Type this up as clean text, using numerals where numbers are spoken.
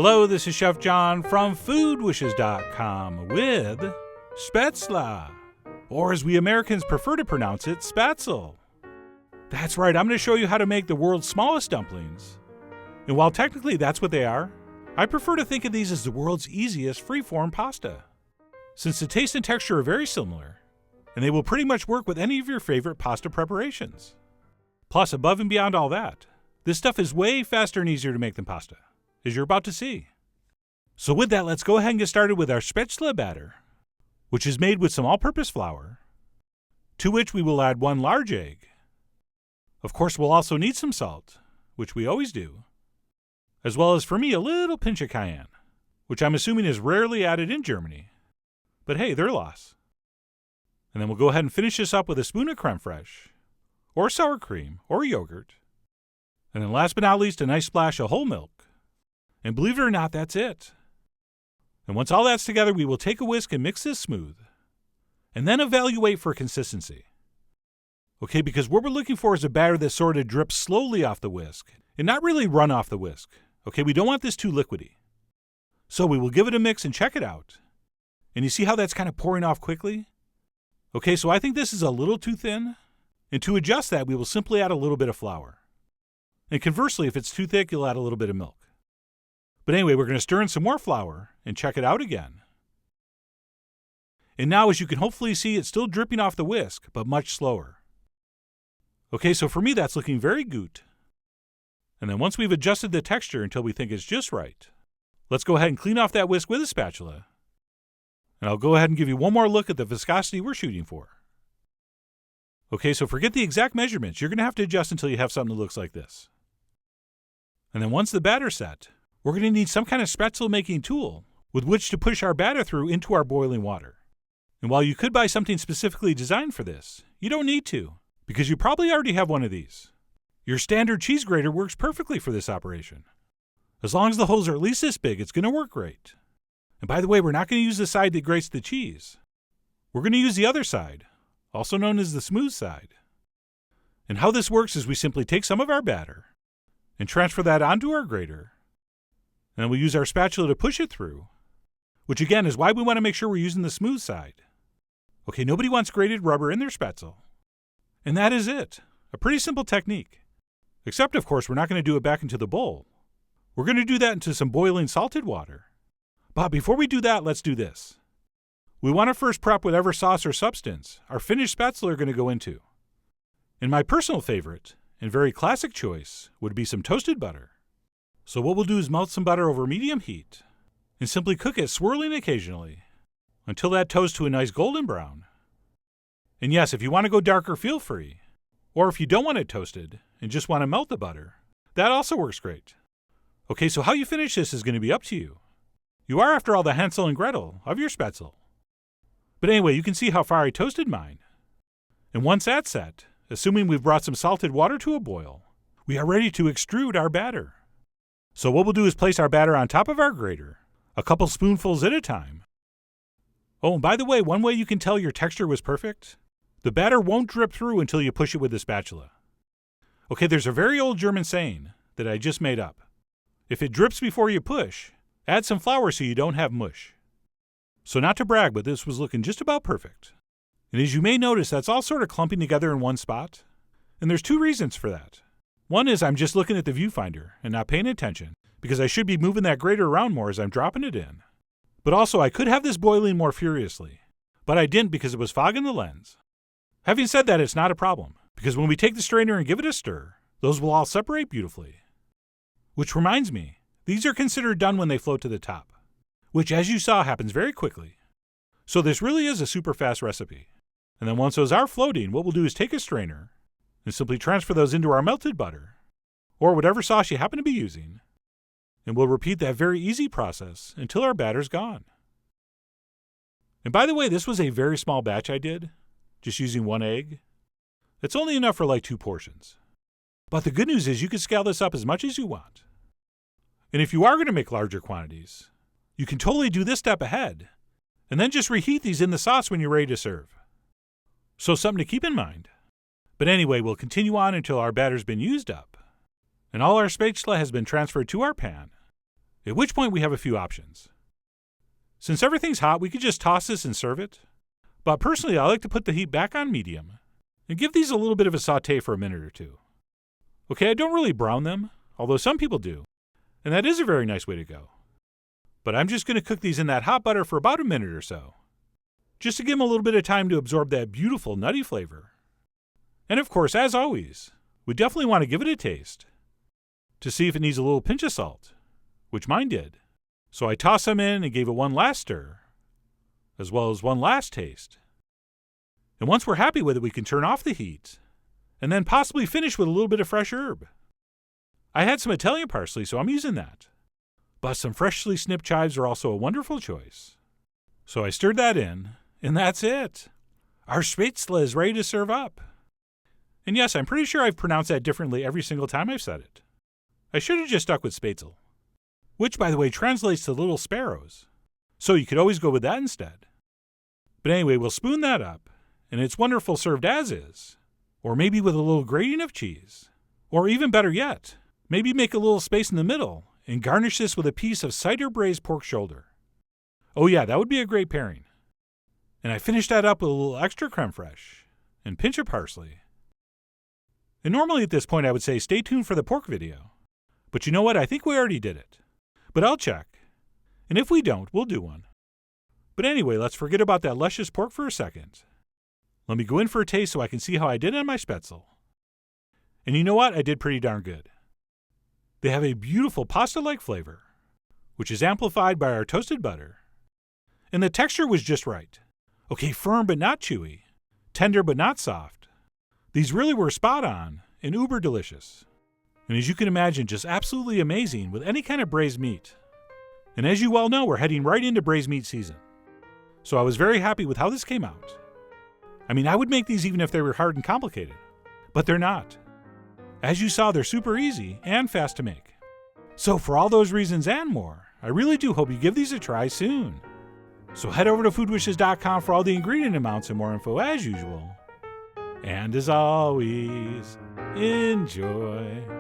Hello, this is Chef John from foodwishes.com with Spaetzle, or as we Americans prefer to pronounce it, Spaetzle. That's right, I'm going to show you how to make the world's smallest dumplings. And while technically that's what they are, I prefer to think of these as the world's easiest free-form pasta, since the taste and texture are very similar, and they will pretty much work with any of your favorite pasta preparations. Plus, above and beyond all that, this stuff is way faster and easier to make than pasta, as you're about to see. So with that, let's go ahead and get started with our Spaetzle batter, which is made with some all-purpose flour, to which we will add 1 large egg. Of course, we'll also need some salt, which we always do, as well as, for me, a little pinch of cayenne, which I'm assuming is rarely added in Germany. But hey, their loss. And then we'll go ahead and finish this up with a spoon of creme fraiche, or sour cream, or yogurt. And then last but not least, a nice splash of whole milk. And believe it or not, that's it. And once all that's together, we will take a whisk and mix this smooth. And then evaluate for consistency. Okay, because what we're looking for is a batter that sort of drips slowly off the whisk, and not really run off the whisk. Okay, we don't want this too liquidy. So we will give it a mix and check it out. And you see how that's kind of pouring off quickly? Okay, so I think this is a little too thin. And to adjust that, we will simply add a little bit of flour. And conversely, if it's too thick, you'll add a little bit of milk. But anyway, we're going to stir in some more flour and check it out again. And now, as you can hopefully see, it's still dripping off the whisk, but much slower. Okay, so for me, that's looking very good. And then once we've adjusted the texture until we think it's just right, let's go ahead and clean off that whisk with a spatula. And I'll go ahead and give you one more look at the viscosity we're shooting for. Okay, so forget the exact measurements. You're going to have to adjust until you have something that looks like this. And then once the batter's set, we're going to need some kind of Spaetzle making tool with which to push our batter through into our boiling water. And while you could buy something specifically designed for this, you don't need to, because you probably already have one of these. Your standard cheese grater works perfectly for this operation. As long as the holes are at least this big, it's going to work great. And by the way, we're not going to use the side that grates the cheese. We're going to use the other side, also known as the smooth side. And how this works is we simply take some of our batter and transfer that onto our grater. And then we'll use our spatula to push it through, which again is why we want to make sure we're using the smooth side. Okay, nobody wants grated rubber in their Spaetzle. And that is it. A pretty simple technique. Except, of course, we're not going to do it back into the bowl. We're going to do that into some boiling salted water. But before we do that, let's do this. We want to first prep whatever sauce or substance our finished Spaetzle are going to go into. And my personal favorite, and very classic choice, would be some toasted butter. So what we'll do is melt some butter over medium heat and simply cook it, swirling occasionally, until that toasts to a nice golden brown. And yes, if you want to go darker, feel free. Or if you don't want it toasted and just want to melt the butter, that also works great. Okay, so how you finish this is going to be up to you. You are, after all, the Hansel and Gretel of your Spaetzle. But anyway, you can see how far I toasted mine. And once that's set, assuming we've brought some salted water to a boil, we are ready to extrude our batter. So what we'll do is place our batter on top of our grater, a couple spoonfuls at a time. Oh, and by the way, one way you can tell your texture was perfect, the batter won't drip through until you push it with the spatula. Okay, there's a very old German saying that I just made up. If it drips before you push, add some flour so you don't have mush. So not to brag, but this was looking just about perfect. And as you may notice, that's all sort of clumping together in one spot. And there's 2 reasons for that. One is I'm just looking at the viewfinder and not paying attention, because I should be moving that grater around more as I'm dropping it in. But also, I could have this boiling more furiously, but I didn't because it was fogging the lens. Having said that, it's not a problem, because when we take the strainer and give it a stir, those will all separate beautifully. Which reminds me, these are considered done when they float to the top, which, as you saw, happens very quickly. So this really is a super fast recipe. And then once those are floating, what we'll do is take a strainer and simply transfer those into our melted butter, or whatever sauce you happen to be using, and we'll repeat that very easy process until our batter's gone. And by the way, this was a very small batch I did, just using 1 egg. It's only enough for like 2 portions. But the good news is you can scale this up as much as you want. And if you are going to make larger quantities, you can totally do this step ahead, and then just reheat these in the sauce when you're ready to serve. So something to keep in mind. But anyway, we'll continue on until our batter's been used up, and all our Spaetzle has been transferred to our pan. At which point we have a few options. Since everything's hot, we could just toss this and serve it. But personally, I like to put the heat back on medium and give these a little bit of a saute for a minute or two. Okay, I don't really brown them, although some people do, and that is a very nice way to go. But I'm just going to cook these in that hot butter for about a minute or so, just to give them a little bit of time to absorb that beautiful nutty flavor. And of course, as always, we definitely want to give it a taste to see if it needs a little pinch of salt, which mine did. So I tossed them in and gave it one last stir, as well as one last taste. And once we're happy with it, we can turn off the heat, and then possibly finish with a little bit of fresh herb. I had some Italian parsley, so I'm using that. But some freshly snipped chives are also a wonderful choice. So I stirred that in, and that's it. Our Spaetzle is ready to serve up. And yes, I'm pretty sure I've pronounced that differently every single time I've said it. I should have just stuck with Spaetzle, which, by the way, translates to little sparrows. So you could always go with that instead. But anyway, we'll spoon that up, and it's wonderful served as is. Or maybe with a little grating of cheese. Or even better yet, maybe make a little space in the middle and garnish this with a piece of cider braised pork shoulder. Oh yeah, that would be a great pairing. And I finished that up with a little extra creme fraiche and pinch of parsley. And normally at this point I would say stay tuned for the pork video. But you know what? I think we already did it. But I'll check. And if we don't, we'll do one. But anyway, let's forget about that luscious pork for a second. Let me go in for a taste so I can see how I did on my Spaetzle. And you know what? I did pretty darn good. They have a beautiful pasta-like flavor, which is amplified by our toasted butter. And the texture was just right. Okay, firm but not chewy. Tender but not soft. These really were spot on and uber delicious. And as you can imagine, just absolutely amazing with any kind of braised meat. And as you well know, we're heading right into braised meat season. So I was very happy with how this came out. I mean, I would make these even if they were hard and complicated. But they're not. As you saw, they're super easy and fast to make. So for all those reasons and more, I really do hope you give these a try soon. So head over to foodwishes.com for all the ingredient amounts and more info as usual. And as always, enjoy.